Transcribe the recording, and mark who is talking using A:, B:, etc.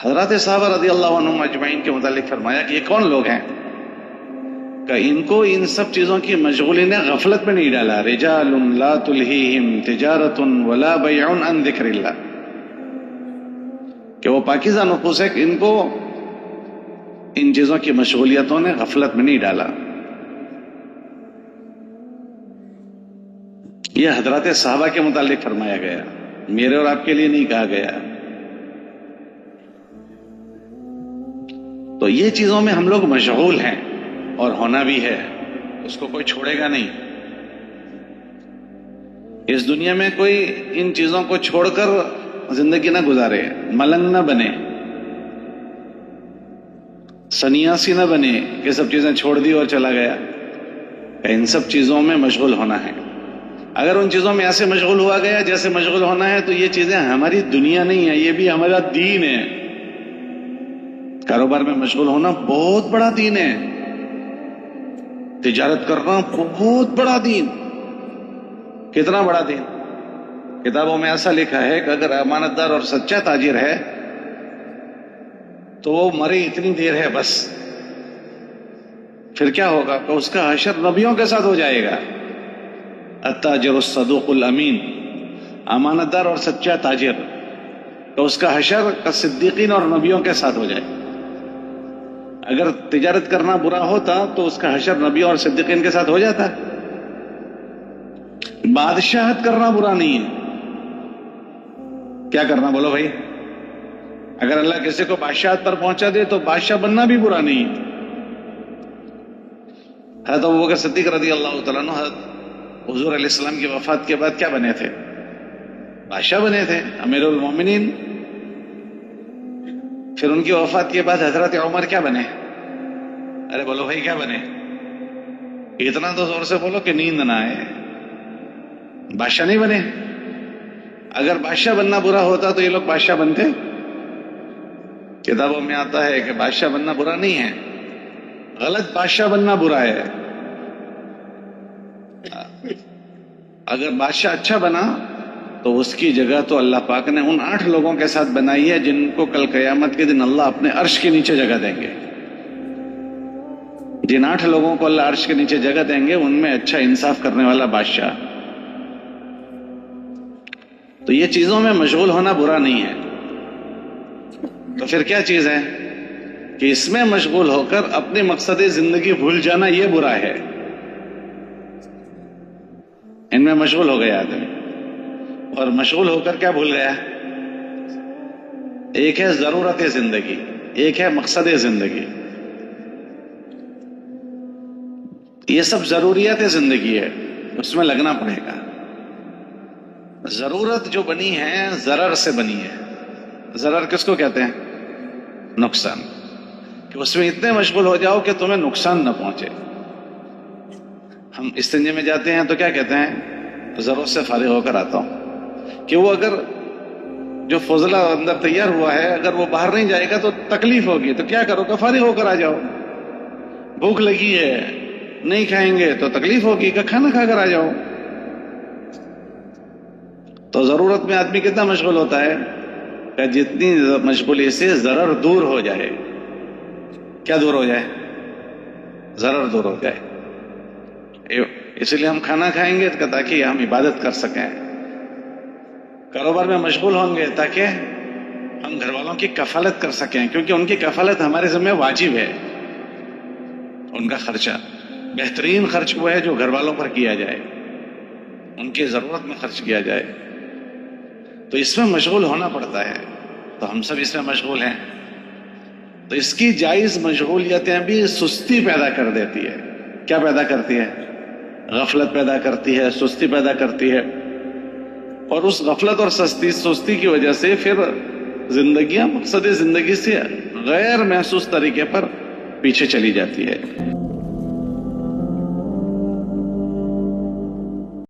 A: حضرات صحابہ رضی اللہ عنہم اجمعین کے متعلق فرمایا کہ یہ کون لوگ ہیں کہ ان کو ان سب چیزوں کی مشغولی نے غفلت میں نہیں ڈالا. رجال لا تلہیہم تجارت ولا بیع عن ذکر اللہ، کہ وہ پاکیزہ نفوس ہے کہ ان کو ان چیزوں کی مشغولیتوں نے غفلت میں نہیں ڈالا. یہ حضرات صحابہ کے متعلق فرمایا گیا، میرے اور آپ کے لیے نہیں کہا گیا. تو یہ چیزوں میں ہم لوگ مشغول ہیں اور ہونا بھی ہے، اس کو کوئی چھوڑے گا نہیں. اس دنیا میں کوئی ان چیزوں کو چھوڑ کر زندگی نہ گزارے، ملنگ نہ بنے، سنیاسی نہ بنے کہ سب چیزیں چھوڑ دی اور چلا گیا. ان سب چیزوں میں مشغول ہونا ہے. اگر ان چیزوں میں ایسے مشغول ہوا گیا جیسے مشغول ہونا ہے تو یہ چیزیں ہماری دنیا نہیں ہے، یہ بھی ہمارا دین ہے. کاروبار میں مشغول ہونا بہت بڑا دین ہے، تجارت کرنا بہت بڑا دین. کتنا بڑا دین؟ کتابوں میں ایسا لکھا ہے کہ اگر امانت دار اور سچا تاجر ہے تو وہ مرے اتنی دیر ہے بس، پھر کیا ہوگا کہ اس کا حشر نبیوں کے ساتھ ہو جائے گا. التاجر الصدوق الامین، امانت دار اور سچا تاجر، تو اس کا حشر صدیقین اور نبیوں کے ساتھ ہو جائے. اگر تجارت کرنا برا ہوتا تو اس کا حشر نبیوں اور صدیقین کے ساتھ ہو جاتا. بادشاہت کرنا برا نہیں ہے، کیا کرنا بولو بھائی؟ اگر اللہ کسی کو بادشاہت پر پہنچا دے تو بادشاہ بننا بھی برا نہیں ہے. حضرت ابوبکر صدیق رضی اللہ تعالیٰ عنہ حضور علیہ السلام کی وفات کے بعد کیا بنے تھے؟ بادشاہ بنے تھے، امیر المومنین. پھر ان کی وفات کے بعد حضرت عمر کیا بنے؟ ارے بولو بھائی کیا بنے؟ اتنا تو زور سے بولو کہ نیند نہ آئے. بادشاہ نہیں بنے. اگر بادشاہ بننا برا ہوتا تو یہ لوگ بادشاہ بنتے؟ کتابوں میں آتا ہے کہ بادشاہ بننا برا نہیں ہے، غلط بادشاہ بننا برا ہے. اگر بادشاہ اچھا بنا تو اس کی جگہ تو اللہ پاک نے ان 8 لوگوں کے ساتھ بنائی ہے جن کو کل قیامت کے دن اللہ اپنے عرش کے نیچے جگہ دیں گے. جن 8 لوگوں کو اللہ عرش کے نیچے جگہ دیں گے ان میں اچھا انصاف کرنے والا بادشاہ. تو یہ چیزوں میں مشغول ہونا برا نہیں ہے. تو پھر کیا چیز ہے کہ اس میں مشغول ہو کر اپنے مقصد زندگی بھول جانا، یہ برا ہے. ان میں مشغول ہو گیا آدمی، اور مشغول ہو کر کیا بھول گیا؟ ایک ہے ضرورت زندگی، ایک ہے مقصد زندگی. یہ سب ضروریات زندگی ہے، اس میں لگنا پڑے گا. ضرورت جو بنی ہے ضرر سے بنی ہے. ضرر کس کو کہتے ہیں؟ نقصان. کہ اس میں اتنے مشغول ہو جاؤ کہ تمہیں نقصان نہ پہنچے. ہم استنجے میں جاتے ہیں تو کیا کہتے ہیں؟ ضرورت سے فارغ ہو کر آتا ہوں. کہ وہ اگر جو فضلہ اندر تیار ہوا ہے اگر وہ باہر نہیں جائے گا تو تکلیف ہوگی، تو کیا کرو کہ فارغ ہو کر آ جاؤ. بھوک لگی ہے نہیں کھائیں گے تو تکلیف ہوگی، کہ کھانا کھا کر آ جاؤ. تو ضرورت میں آدمی کتنا مشغول ہوتا ہے کہ جتنی مشغولی سے ضرر دور ہو جائے. کیا دور ہو جائے؟ ضرر دور ہو جائے. اس لیے ہم کھانا کھائیں گے تاکہ ہم عبادت کر سکیں. کاروبار میں مشغول ہوں گے تاکہ ہم گھر والوں کی کفالت کر سکیں، کیونکہ ان کی کفالت ہمارے ذمہ واجب ہے. ان کا خرچہ بہترین خرچ وہ ہے جو گھر والوں پر کیا جائے، ان کی ضرورت میں خرچ کیا جائے. تو اس میں مشغول ہونا پڑتا ہے. تو ہم سب اس میں مشغول ہیں. تو اس کی جائز مشغولیتیں بھی سستی پیدا کر دیتی ہے. کیا پیدا کرتی ہے؟ غفلت پیدا کرتی ہے، سستی پیدا کرتی ہے. اور اس غفلت اور سستی کی وجہ سے پھر زندگیاں مقصد زندگی سے غیر محسوس طریقے پر پیچھے چلی جاتی ہے.